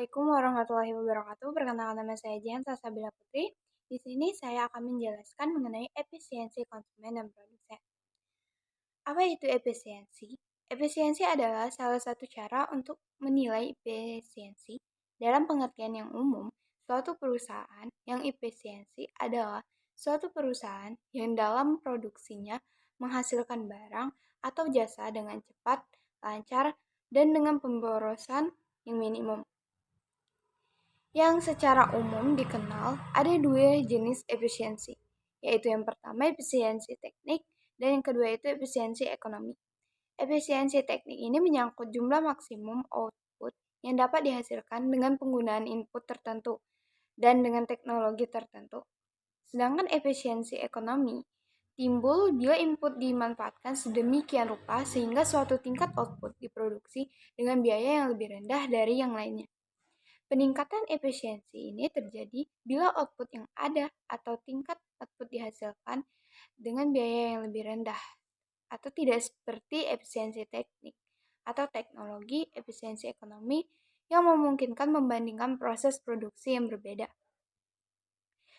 Assalamualaikum warahmatullahi wabarakatuh. Perkenalkan nama saya Jian Salsabila Putri. Di sini saya akan menjelaskan mengenai efisiensi konsumen dan produsen. Apa itu efisiensi? Efisiensi adalah salah satu cara untuk menilai efisiensi. Dalam pengertian yang umum, suatu perusahaan yang efisiensi adalah suatu perusahaan yang dalam produksinya menghasilkan barang atau jasa dengan cepat, lancar, dan dengan pemborosan yang minimum. Yang secara umum dikenal ada dua jenis efisiensi, yaitu yang pertama efisiensi teknik dan yang kedua itu efisiensi ekonomi. Efisiensi teknik ini menyangkut jumlah maksimum output yang dapat dihasilkan dengan penggunaan input tertentu dan dengan teknologi tertentu. Sedangkan efisiensi ekonomi timbul bila input dimanfaatkan sedemikian rupa sehingga suatu tingkat output diproduksi dengan biaya yang lebih rendah dari yang lainnya. Peningkatan efisiensi ini terjadi bila output yang ada atau tingkat output dihasilkan dengan biaya yang lebih rendah atau tidak seperti efisiensi teknik atau teknologi efisiensi ekonomi yang memungkinkan membandingkan proses produksi yang berbeda.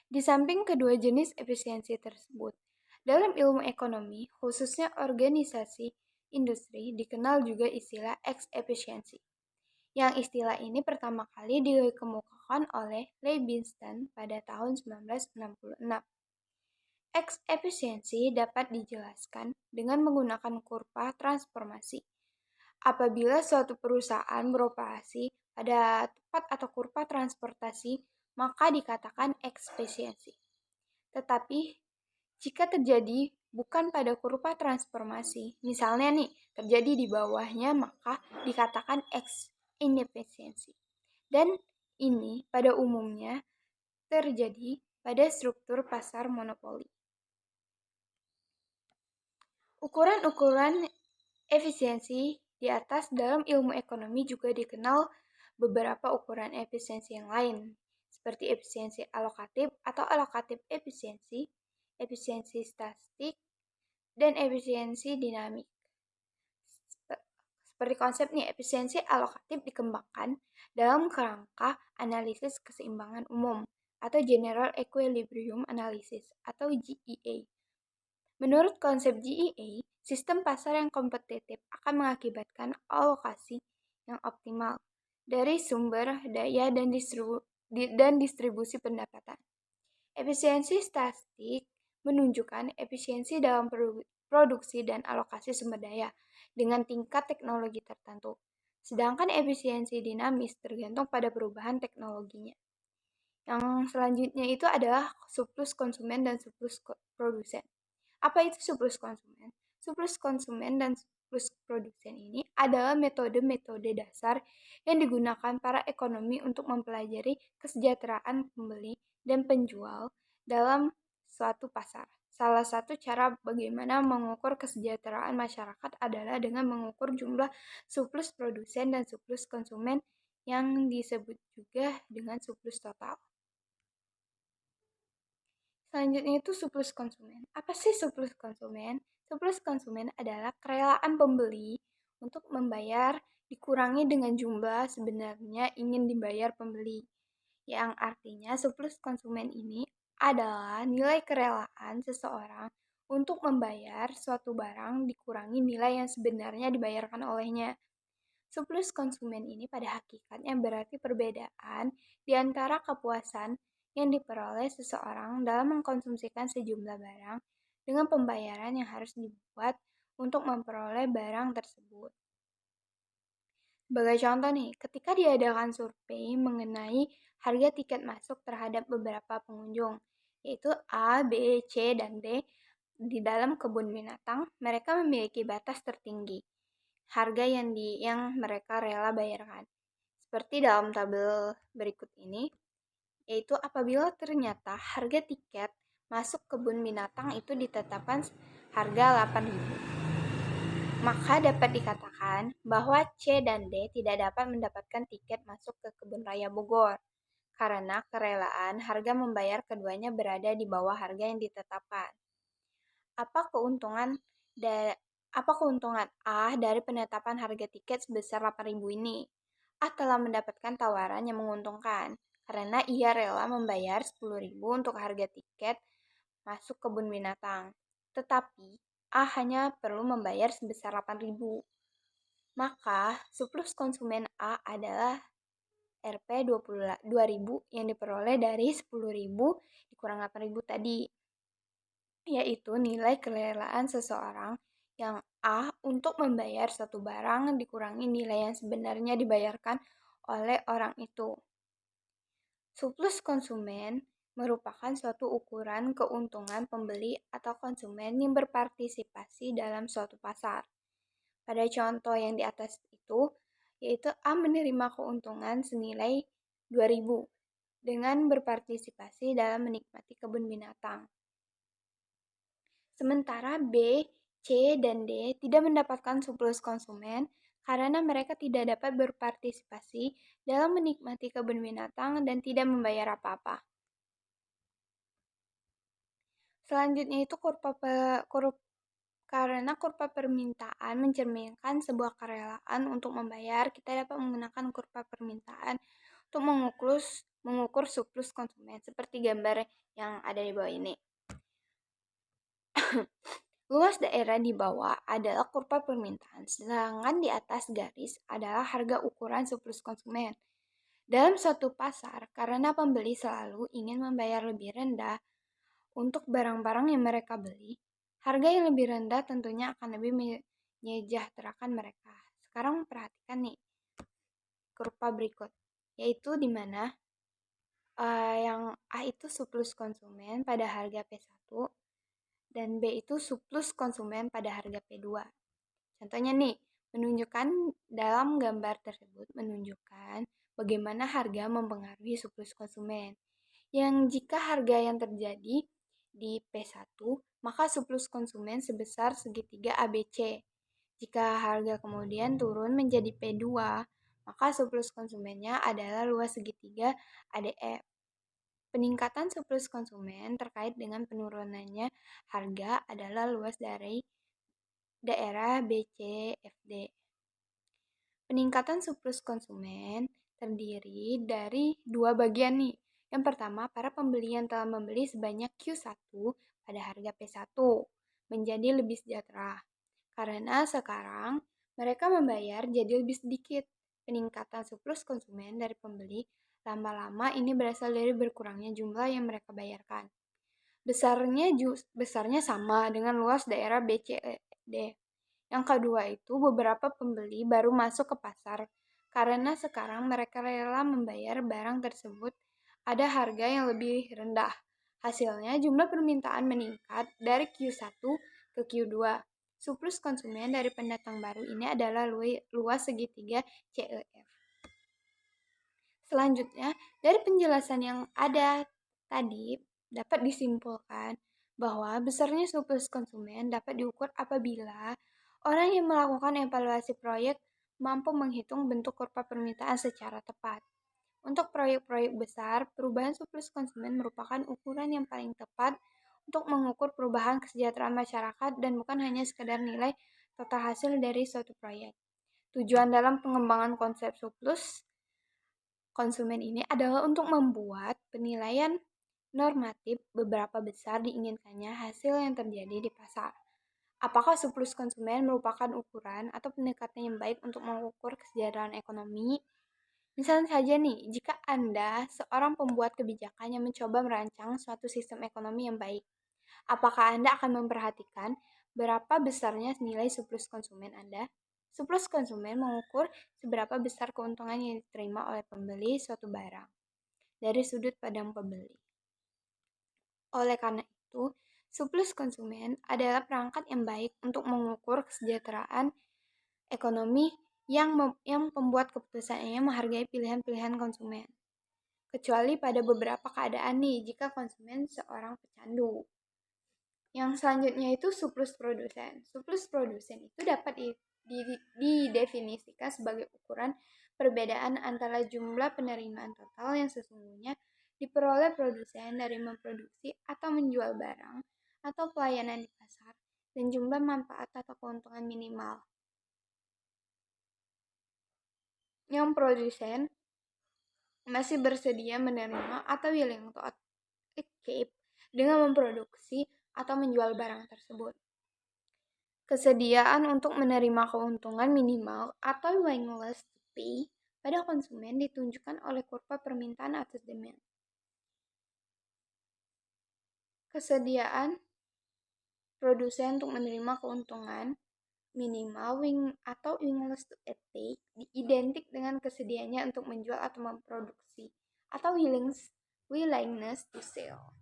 Di samping kedua jenis efisiensi tersebut, dalam ilmu ekonomi, khususnya organisasi industri, dikenal juga istilah X-efisiensi. Yang istilah ini pertama kali dikemukakan oleh Leibniz pada tahun 1966. X-efisiensi dapat dijelaskan dengan menggunakan kurva transformasi. Apabila suatu perusahaan beroperasi pada tepat atau kurva transportasi, maka dikatakan X-efisiensi. Tetapi, jika terjadi bukan pada kurva transformasi, misalnya nih, terjadi di bawahnya, maka dikatakan X-inefisiensi. Dan ini pada umumnya terjadi pada struktur pasar monopoli. Ukuran-ukuran efisiensi di atas dalam ilmu ekonomi juga dikenal beberapa ukuran efisiensi yang lain, seperti efisiensi alokatif atau alokatif efisiensi, efisiensi statistik, dan efisiensi dinamik. Seperti konsep nih, efisiensi alokatif dikembangkan dalam kerangka analisis keseimbangan umum atau General Equilibrium Analysis atau GEA. Menurut konsep GEA, sistem pasar yang kompetitif akan mengakibatkan alokasi yang optimal dari sumber daya dan distribusi pendapatan. Efisiensi statistik menunjukkan efisiensi dalam produksi dan alokasi sumber daya dengan tingkat teknologi tertentu. Sedangkan efisiensi dinamis tergantung pada perubahan teknologinya. Yang selanjutnya itu adalah surplus konsumen dan surplus produsen. Apa itu surplus konsumen? Surplus konsumen dan surplus produsen ini adalah metode-metode dasar yang digunakan para ekonomi untuk mempelajari kesejahteraan pembeli dan penjual dalam suatu pasar. Salah satu cara bagaimana mengukur kesejahteraan masyarakat adalah dengan mengukur jumlah surplus produsen dan surplus konsumen yang disebut juga dengan surplus total. Selanjutnya itu surplus konsumen. Apa sih surplus konsumen? Surplus konsumen adalah kerelaan pembeli untuk membayar dikurangi dengan jumlah sebenarnya ingin dibayar pembeli. Yang artinya surplus konsumen ini adalah nilai kerelaan seseorang untuk membayar suatu barang dikurangi nilai yang sebenarnya dibayarkan olehnya. Surplus konsumen ini pada hakikatnya berarti perbedaan di antara kepuasan yang diperoleh seseorang dalam mengkonsumsikan sejumlah barang dengan pembayaran yang harus dibuat untuk memperoleh barang tersebut. Sebagai contoh nih, ketika diadakan survei mengenai harga tiket masuk terhadap beberapa pengunjung, yaitu A, B, C, dan D, di dalam kebun binatang, mereka memiliki batas tertinggi harga yang mereka rela bayarkan. Seperti dalam tabel berikut ini, yaitu apabila ternyata harga tiket masuk kebun binatang itu ditetapkan harga 8.000, maka dapat dikatakan bahwa C dan D tidak dapat mendapatkan tiket masuk ke Kebun Raya Bogor karena kerelaan harga membayar keduanya berada di bawah harga yang ditetapkan. Apa keuntungan A dari penetapan harga tiket sebesar 8.000 ini? A telah mendapatkan tawaran yang menguntungkan karena ia rela membayar 10.000 untuk harga tiket masuk kebun binatang. Tetapi A hanya perlu membayar sebesar 8.000. Maka surplus konsumen A adalah Rp 22.000 yang diperoleh dari 10.000 dikurang 8.000 tadi, yaitu nilai kerelaan seseorang yang A untuk membayar satu barang dikurangi nilai yang sebenarnya dibayarkan oleh orang itu. Surplus konsumen merupakan suatu ukuran keuntungan pembeli atau konsumen yang berpartisipasi dalam suatu pasar. Pada contoh yang di atas itu, yaitu A menerima keuntungan senilai 2.000 dengan berpartisipasi dalam menikmati kebun binatang. Sementara B, C, dan D tidak mendapatkan surplus konsumen karena mereka tidak dapat berpartisipasi dalam menikmati kebun binatang dan tidak membayar apa-apa. Selanjutnya itu karena kurva permintaan mencerminkan sebuah kerelaan untuk membayar, kita dapat menggunakan kurva permintaan untuk mengukur surplus konsumen seperti gambar yang ada di bawah ini. Luas daerah di bawah adalah kurva permintaan, sedangkan di atas garis adalah harga ukuran surplus konsumen. Dalam suatu pasar, karena pembeli selalu ingin membayar lebih rendah untuk barang-barang yang mereka beli, harga yang lebih rendah tentunya akan lebih menyejahterakan mereka. Sekarang perhatikan nih kurva berikut, yaitu di mana yang A itu surplus konsumen pada harga P1 dan B itu surplus konsumen pada harga P2. Contohnya nih, menunjukkan dalam gambar tersebut menunjukkan bagaimana harga mempengaruhi surplus konsumen. Yang jika harga yang terjadi di P1, maka surplus konsumen sebesar segitiga ABC. Jika harga kemudian turun menjadi P2, maka surplus konsumennya adalah luas segitiga ADF. Peningkatan surplus konsumen terkait dengan penurunannya harga adalah luas dari daerah BCFD. Peningkatan surplus konsumen terdiri dari dua bagian nih. Yang pertama, para pembeli yang telah membeli sebanyak Q1 pada harga P1 menjadi lebih sejahtera. Karena sekarang mereka membayar jadi lebih sedikit. Peningkatan surplus konsumen dari pembeli lama-lama ini berasal dari berkurangnya jumlah yang mereka bayarkan. Besarnya sama dengan luas daerah BCD. Yang kedua itu beberapa pembeli baru masuk ke pasar karena sekarang mereka rela membayar barang tersebut ada harga yang lebih rendah. Hasilnya jumlah permintaan meningkat dari Q1 ke Q2. Surplus konsumen dari pendatang baru ini adalah luas segitiga CEF. Selanjutnya, dari penjelasan yang ada tadi dapat disimpulkan bahwa besarnya surplus konsumen dapat diukur apabila orang yang melakukan evaluasi proyek mampu menghitung bentuk kurva permintaan secara tepat. Untuk proyek-proyek besar, perubahan surplus konsumen merupakan ukuran yang paling tepat untuk mengukur perubahan kesejahteraan masyarakat dan bukan hanya sekedar nilai total hasil dari suatu proyek. Tujuan dalam pengembangan konsep surplus konsumen ini adalah untuk membuat penilaian normatif beberapa besar diinginkannya hasil yang terjadi di pasar. Apakah surplus konsumen merupakan ukuran atau pendekatan yang baik untuk mengukur kesejahteraan ekonomi? Misalnya saja nih, jika Anda seorang pembuat kebijakan yang mencoba merancang suatu sistem ekonomi yang baik, apakah Anda akan memperhatikan berapa besarnya nilai surplus konsumen Anda? Surplus konsumen mengukur seberapa besar keuntungan yang diterima oleh pembeli suatu barang dari sudut pandang pembeli. Oleh karena itu, surplus konsumen adalah perangkat yang baik untuk mengukur kesejahteraan ekonomi yang pembuat keputusannya menghargai pilihan-pilihan konsumen. Kecuali pada beberapa keadaan nih, jika konsumen seorang pecandu. Yang selanjutnya itu surplus produsen. Surplus produsen itu dapat didefinisikan sebagai ukuran perbedaan antara jumlah penerimaan total yang sesungguhnya diperoleh produsen dari memproduksi atau menjual barang atau pelayanan di pasar dan jumlah manfaat atau keuntungan minimal yang produsen masih bersedia menerima atau willing to accept dengan memproduksi atau menjual barang tersebut. Kesediaan untuk menerima keuntungan minimal atau willingness to pay pada konsumen ditunjukkan oleh kurva permintaan atas demand. Kesediaan produsen untuk menerima keuntungan minimal atau willingness to pay identik dengan kesediaannya untuk menjual atau memproduksi atau willingness to sell.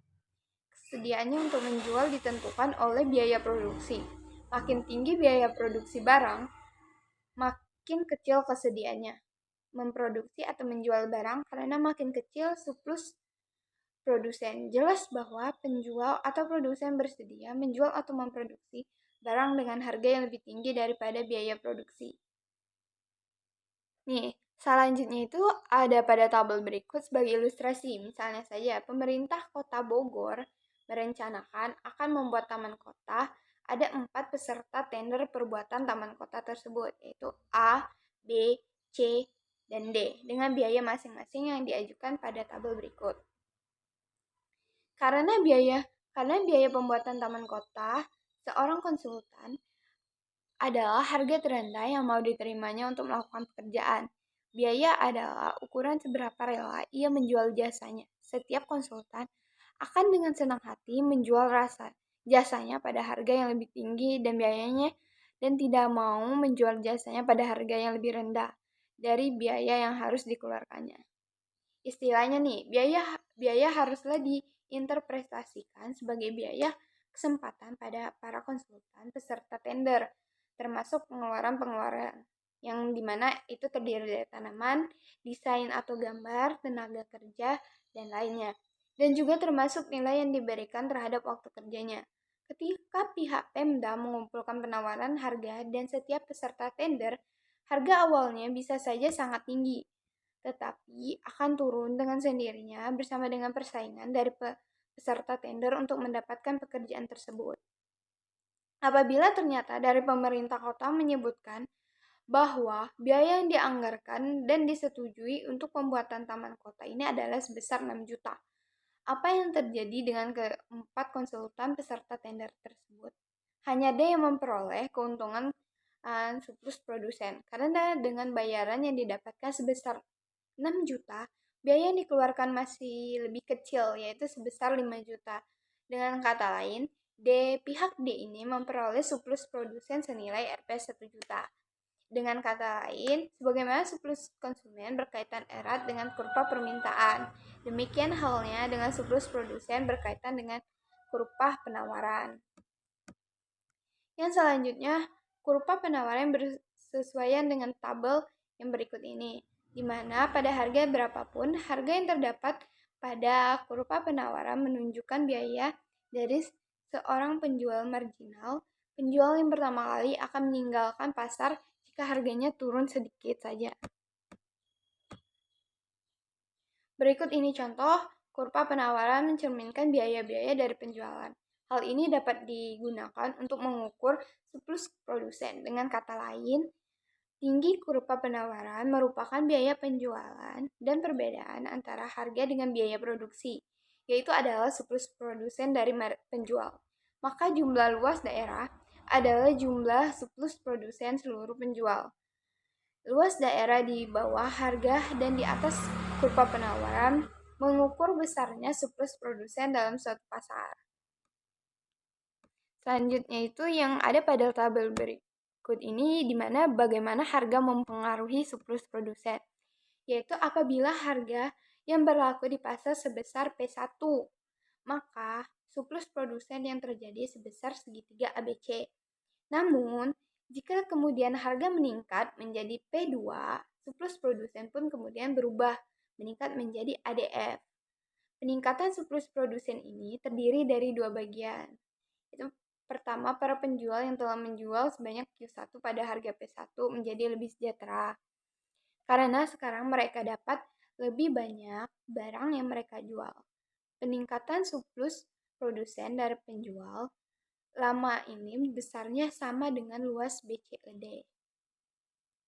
Kesediaannya untuk menjual ditentukan oleh biaya produksi. Makin tinggi biaya produksi barang, makin kecil kesediaannya memproduksi atau menjual barang karena makin kecil surplus produsen. Jelas bahwa penjual atau produsen bersedia menjual atau memproduksi barang dengan harga yang lebih tinggi daripada biaya produksi. Nih, selanjutnya itu ada pada tabel berikut sebagai ilustrasi. Misalnya saja, pemerintah Kota Bogor merencanakan akan membuat taman kota. Ada 4 peserta tender perbuatan taman kota tersebut, yaitu A, B, C, dan D, dengan biaya masing-masing yang diajukan pada tabel berikut. Karena biaya pembuatan taman kota, seorang konsultan adalah harga terendah yang mau diterimanya untuk melakukan pekerjaan. Biaya adalah ukuran seberapa rela ia menjual jasanya. Setiap konsultan akan dengan senang hati menjual jasanya pada harga yang lebih tinggi dan biayanya dan tidak mau menjual jasanya pada harga yang lebih rendah dari biaya yang harus dikeluarkannya. Istilahnya nih, biaya haruslah diinterpretasikan sebagai biaya kesempatan pada para konsultan peserta tender, termasuk pengeluaran-pengeluaran yang dimana itu terdiri dari tanaman, desain atau gambar, tenaga kerja, dan lainnya. Dan juga termasuk nilai yang diberikan terhadap waktu kerjanya. Ketika pihak Pemda mengumpulkan penawaran harga dan setiap peserta tender, harga awalnya bisa saja sangat tinggi, tetapi akan turun dengan sendirinya bersama dengan persaingan dari peserta tender untuk mendapatkan pekerjaan tersebut. Apabila ternyata dari pemerintah kota menyebutkan bahwa biaya yang dianggarkan dan disetujui untuk pembuatan taman kota ini adalah sebesar 6 juta. Apa yang terjadi dengan keempat konsultan peserta tender tersebut? Hanya dia yang memperoleh keuntungan surplus produsen, karena dengan bayaran yang didapatkan sebesar 6 juta, biaya yang dikeluarkan masih lebih kecil, yaitu sebesar 5 juta. Dengan kata lain, pihak D ini memperoleh surplus produsen senilai Rp 1 juta. Dengan kata lain, sebagaimana surplus konsumen berkaitan erat dengan kurva permintaan, demikian halnya dengan surplus produsen berkaitan dengan kurva penawaran. Yang selanjutnya, kurva penawaran bersesuaian dengan tabel yang berikut ini, di mana pada harga berapapun, harga yang terdapat pada kurva penawaran menunjukkan biaya dari seorang penjual marginal. Penjual yang pertama kali akan meninggalkan pasar jika harganya turun sedikit saja. Berikut ini contoh kurva penawaran mencerminkan biaya-biaya dari penjualan. Hal ini dapat digunakan untuk mengukur surplus produsen. Dengan kata lain, tinggi kurva penawaran merupakan biaya penjualan dan perbedaan antara harga dengan biaya produksi, yaitu adalah surplus produsen dari penjual. Maka jumlah luas daerah adalah jumlah surplus produsen seluruh penjual. Luas daerah di bawah harga dan di atas kurva penawaran mengukur besarnya surplus produsen dalam suatu pasar. Selanjutnya itu yang ada pada tabel berikut ini, di mana bagaimana harga mempengaruhi surplus produsen, yaitu apabila harga yang berlaku di pasar sebesar P1, maka surplus produsen yang terjadi sebesar segitiga ABC. Namun, jika kemudian harga meningkat menjadi P2, surplus produsen pun kemudian berubah meningkat menjadi ADF. Peningkatan surplus produsen ini terdiri dari dua bagian. Itu pertama, para penjual yang telah menjual sebanyak Q1 pada harga P1 menjadi lebih sejahtera, karena sekarang mereka dapat lebih banyak barang yang mereka jual. Peningkatan surplus produsen dari penjual lama ini besarnya sama dengan luas BCED.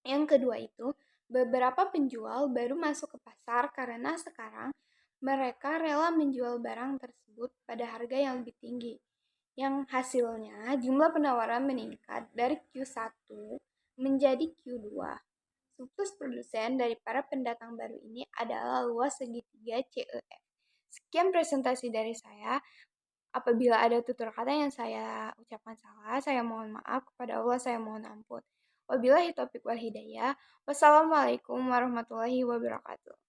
Yang kedua itu, Beberapa penjual baru masuk ke pasar karena sekarang mereka rela menjual barang tersebut pada harga yang lebih tinggi. Yang hasilnya jumlah penawaran meningkat dari Q1 menjadi Q2. Surplus produsen dari para pendatang baru ini adalah luas segitiga CEF. Sekian presentasi dari saya. Apabila ada tutur kata yang saya ucapkan salah, saya mohon maaf. Kepada Allah saya mohon ampun. Wabillahi taufiq wal hidayah. Wassalamualaikum warahmatullahi wabarakatuh.